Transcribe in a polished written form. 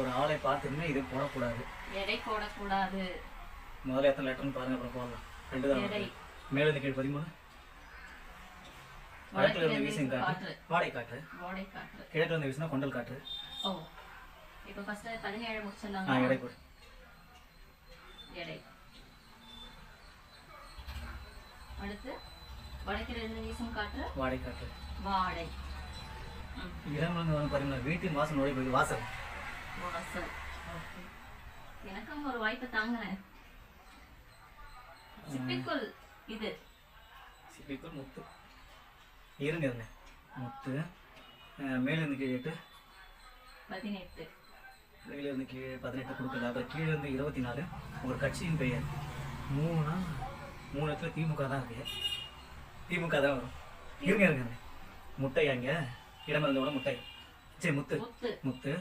ஒரு ஆளை பார்த்துமே இது போடக்கூடாது. எடை போடக்கூடாது. முதல்ல எத்தனை லெட்டர்னு பாருங்க, அப்புறம் போடலாம். 2 தான். மேல இருந்து கீழ் 13. வடக்குல இருந்து வீசும் காற்று வாடை காற்று. கிழக்குல இருந்து வீசுனா கொண்டல் காற்று. ஓ, இப்போ ஃபர்ஸ்ட் 17 முடிச்சிடலாம். எடை போடு. எடை. அடுத்து வடக்குல இருந்து வீசும் காற்று வாடை காற்று. வாடை. இடம்ல வந்து பாருங்க, வீட்டின் வாசல் நுழைய போய் வாசல். வாசல். ஓகே, எனக்கும் ஒரு வாய்ப்பு தாங்கறேன். சிப்பிக்குள் இது. சிப்பிக்குள் முத்து. இருங்க முத்து. மேல இருந்து கீழே 8. 18. மேல இருந்து கீழே 18 கொடுக்கல. அப்புறம் கீழே இருந்து 24. ஒரு கட்சியின் பெயர் 3 இடத்துல திமுக தான் இருக்கு. திமுக தான் வரும். இருங்க முட்டை அங்க இடமே வந்து முட்டை. சரி, முத்து.